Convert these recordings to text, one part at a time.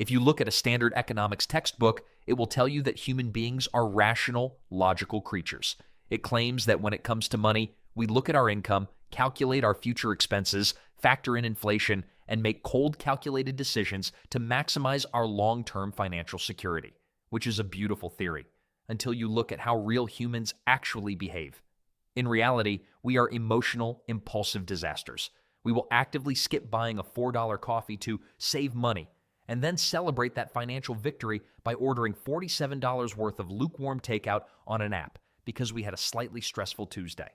If you look at a standard economics textbook, it will tell you that human beings are rational, logical creatures. It claims that when it comes to money, we look at our income, calculate our future expenses, factor in inflation, and make cold, calculated decisions to maximize our long-term financial security, which is a beautiful theory, until you look at how real humans actually behave. In reality, we are emotional, impulsive disasters. We will actively skip buying a $4 coffee to save money, and then celebrate that financial victory by ordering $47 worth of lukewarm takeout on an app because we had a slightly stressful Tuesday.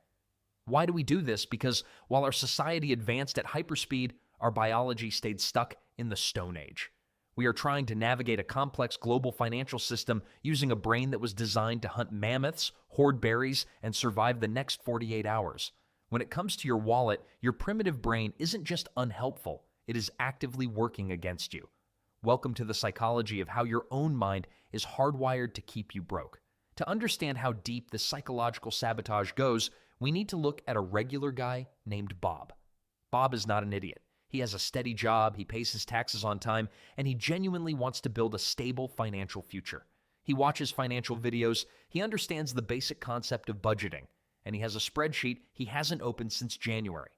Why do we do this? Because while our society advanced at hyperspeed, our biology stayed stuck in the Stone Age. We are trying to navigate a complex global financial system using a brain that was designed to hunt mammoths, hoard berries, and survive the next 48 hours. When it comes to your wallet, your primitive brain isn't just unhelpful, it is actively working against you. Welcome to the psychology of how your own mind is hardwired to keep you broke. To understand how deep this psychological sabotage goes, we need to look at a regular guy named Bob. Bob is not an idiot. He has a steady job, he pays his taxes on time, and he genuinely wants to build a stable financial future. He watches financial videos, he understands the basic concept of budgeting, and he has a spreadsheet he hasn't opened since January.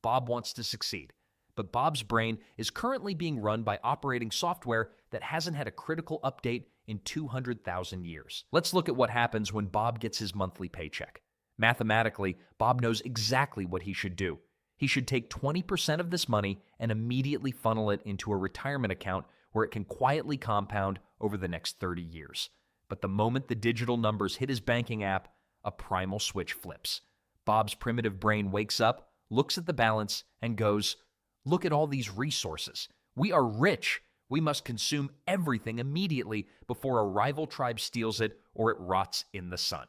Bob wants to succeed, but Bob's brain is currently being run by operating software that hasn't had a critical update in 200,000 years. Let's look at what happens when Bob gets his monthly paycheck. Mathematically, Bob knows exactly what he should do. He should take 20% of this money and immediately funnel it into a retirement account where it can quietly compound over the next 30 years. But the moment the digital numbers hit his banking app, a primal switch flips. Bob's primitive brain wakes up, looks at the balance, and goes, "Look at all these resources. We are rich. We must consume everything immediately before a rival tribe steals it or it rots in the sun."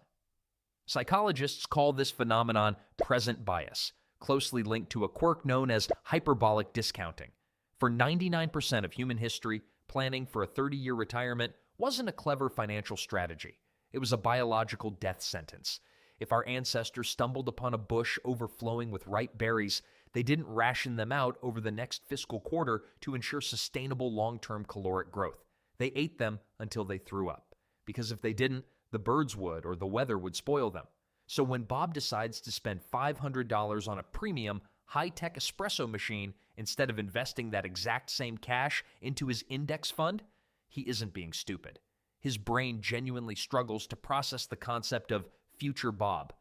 Psychologists call this phenomenon present bias, closely linked to a quirk known as hyperbolic discounting. For 99% of human history, planning for a 30-year retirement wasn't a clever financial strategy. It was a biological death sentence. If our ancestors stumbled upon a bush overflowing with ripe berries, they didn't ration them out over the next fiscal quarter to ensure sustainable long-term caloric growth. They ate them until they threw up, because if they didn't, the birds would or the weather would spoil them. So when Bob decides to spend $500 on a premium, high-tech espresso machine instead of investing that exact same cash into his index fund, he isn't being stupid. His brain genuinely struggles to process the concept of future Bob.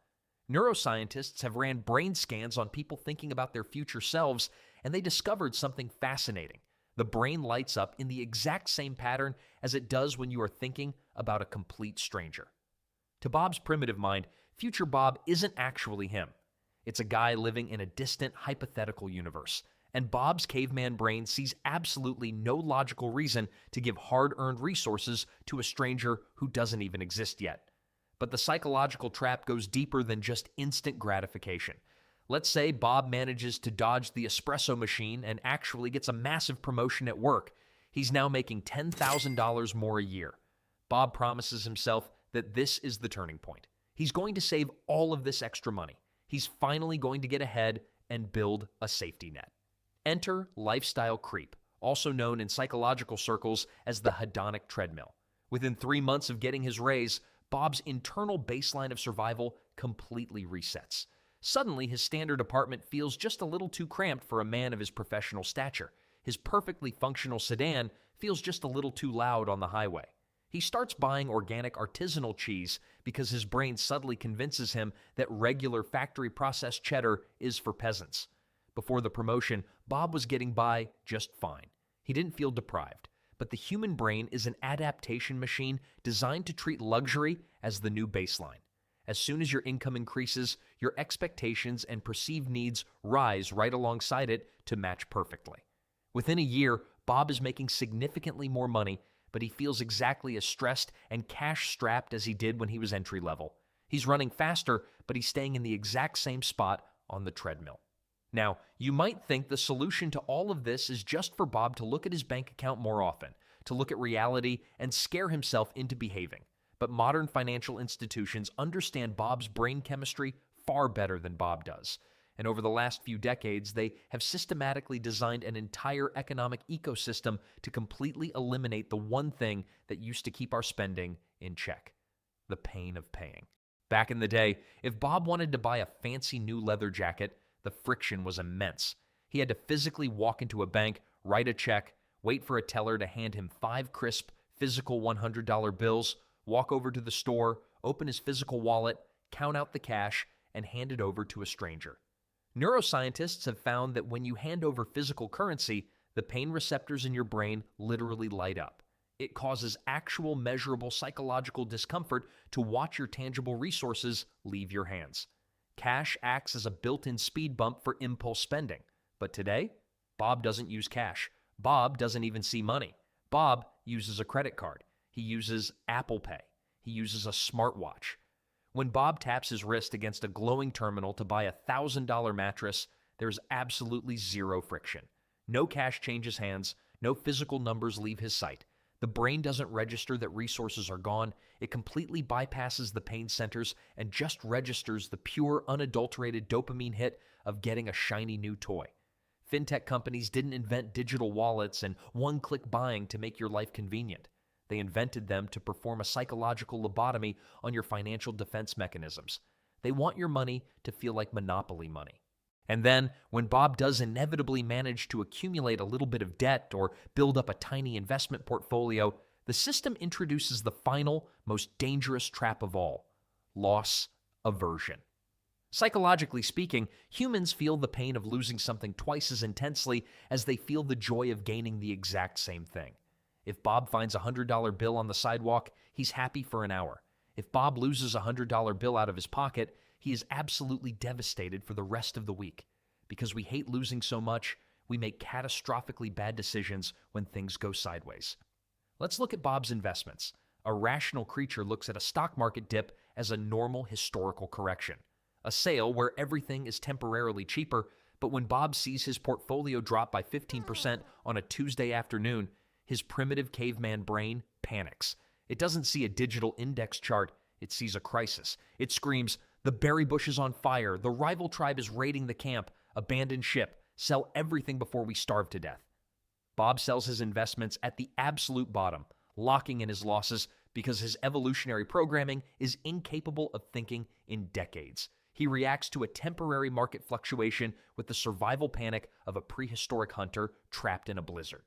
Neuroscientists have ran brain scans on people thinking about their future selves, and they discovered something fascinating. The brain lights up in the exact same pattern as it does when you are thinking about a complete stranger. To Bob's primitive mind, future Bob isn't actually him. It's a guy living in a distant, hypothetical universe. And Bob's caveman brain sees absolutely no logical reason to give hard-earned resources to a stranger who doesn't even exist yet. But the psychological trap goes deeper than just instant gratification. Let's say Bob manages to dodge the espresso machine and actually gets a massive promotion at work. He's now making $10,000 more a year. Bob promises himself that this is the turning point. He's going to save all of this extra money. He's finally going to get ahead and build a safety net. Enter lifestyle creep, also known in psychological circles as the hedonic treadmill. Within 3 months of getting his raise, Bob's internal baseline of survival completely resets. Suddenly, his standard apartment feels just a little too cramped for a man of his professional stature. His perfectly functional sedan feels just a little too loud on the highway. He starts buying organic artisanal cheese because his brain subtly convinces him that regular factory-processed cheddar is for peasants. Before the promotion, Bob was getting by just fine. He didn't feel deprived. But the human brain is an adaptation machine designed to treat luxury as the new baseline. As soon as your income increases, your expectations and perceived needs rise right alongside it to match perfectly. Within a year, Bob is making significantly more money, but he feels exactly as stressed and cash-strapped as he did when he was entry-level. He's running faster, but he's staying in the exact same spot on the treadmill. Now, you might think the solution to all of this is just for Bob to look at his bank account more often, to look at reality and scare himself into behaving. But modern financial institutions understand Bob's brain chemistry far better than Bob does. And over the last few decades, they have systematically designed an entire economic ecosystem to completely eliminate the one thing that used to keep our spending in check: the pain of paying. Back in the day, if Bob wanted to buy a fancy new leather jacket, the friction was immense. He had to physically walk into a bank, write a check, wait for a teller to hand him 5 crisp, physical $100 bills, walk over to the store, open his physical wallet, count out the cash, and hand it over to a stranger. Neuroscientists have found that when you hand over physical currency, the pain receptors in your brain literally light up. It causes actual measurable psychological discomfort to watch your tangible resources leave your hands. Cash acts as a built-in speed bump for impulse spending. But today, Bob doesn't use cash. Bob doesn't even see money. Bob uses a credit card. He uses Apple Pay. He uses a smartwatch. When Bob taps his wrist against a glowing terminal to buy a $1,000 mattress, there's absolutely zero friction. No cash changes hands. No physical numbers leave his sight. The brain doesn't register that resources are gone. It completely bypasses the pain centers and just registers the pure, unadulterated dopamine hit of getting a shiny new toy. Fintech companies didn't invent digital wallets and one-click buying to make your life convenient. They invented them to perform a psychological lobotomy on your financial defense mechanisms. They want your money to feel like monopoly money. And then, when Bob does inevitably manage to accumulate a little bit of debt or build up a tiny investment portfolio, the system introduces the final, most dangerous trap of all: loss aversion. Psychologically speaking, humans feel the pain of losing something twice as intensely as they feel the joy of gaining the exact same thing. If Bob finds a $100 bill on the sidewalk, he's happy for an hour. If Bob loses a $100 bill out of his pocket, he is absolutely devastated for the rest of the week. Because we hate losing so much, we make catastrophically bad decisions when things go sideways. Let's look at Bob's investments. A rational creature looks at a stock market dip as a normal historical correction. A sale where everything is temporarily cheaper, but when Bob sees his portfolio drop by 15% on a Tuesday afternoon, his primitive caveman brain panics. It doesn't see a digital index chart, it sees a crisis. It screams, "The berry bush is on fire, the rival tribe is raiding the camp, abandon ship, sell everything before we starve to death." Bob sells his investments at the absolute bottom, locking in his losses because his evolutionary programming is incapable of thinking in decades. He reacts to a temporary market fluctuation with the survival panic of a prehistoric hunter trapped in a blizzard.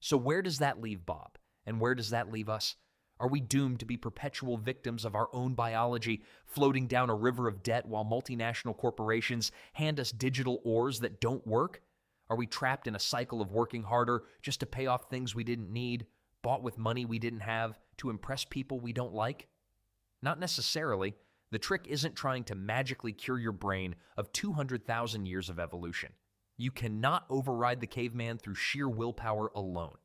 So where does that leave Bob? And where does that leave us? Are we doomed to be perpetual victims of our own biology, floating down a river of debt while multinational corporations hand us digital oars that don't work? Are we trapped in a cycle of working harder just to pay off things we didn't need, bought with money we didn't have, to impress people we don't like? Not necessarily. The trick isn't trying to magically cure your brain of 200,000 years of evolution. You cannot override the caveman through sheer willpower alone.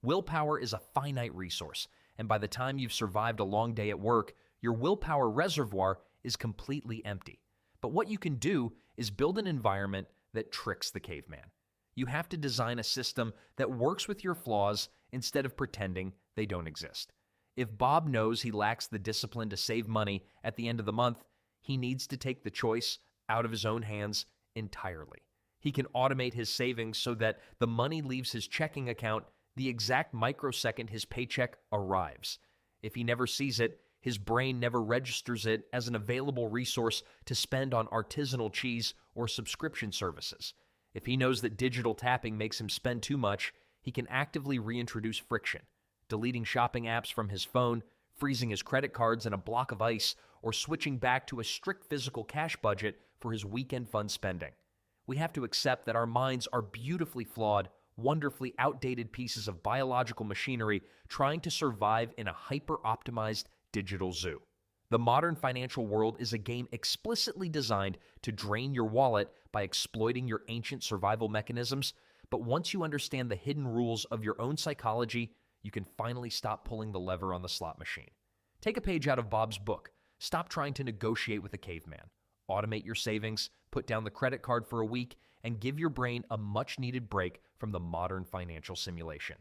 Willpower is a finite resource, and by the time you've survived a long day at work, your willpower reservoir is completely empty. But what you can do is build an environment that tricks the caveman. You have to design a system that works with your flaws instead of pretending they don't exist. If Bob knows he lacks the discipline to save money at the end of the month, he needs to take the choice out of his own hands entirely. He can automate his savings so that the money leaves his checking account the exact microsecond his paycheck arrives. If he never sees it, his brain never registers it as an available resource to spend on artisanal cheese or subscription services. If he knows that digital tapping makes him spend too much, he can actively reintroduce friction, deleting shopping apps from his phone, freezing his credit cards in a block of ice, or switching back to a strict physical cash budget for his weekend fun spending. We have to accept that our minds are beautifully flawed, wonderfully outdated pieces of biological machinery trying to survive in a hyper-optimized digital zoo. The modern financial world is a game explicitly designed to drain your wallet by exploiting your ancient survival mechanisms, but once you understand the hidden rules of your own psychology, you can finally stop pulling the lever on the slot machine. Take a page out of Bob's book. Stop trying to negotiate with a caveman. Automate your savings, put down the credit card for a week, and give your brain a much-needed break from the modern financial simulation.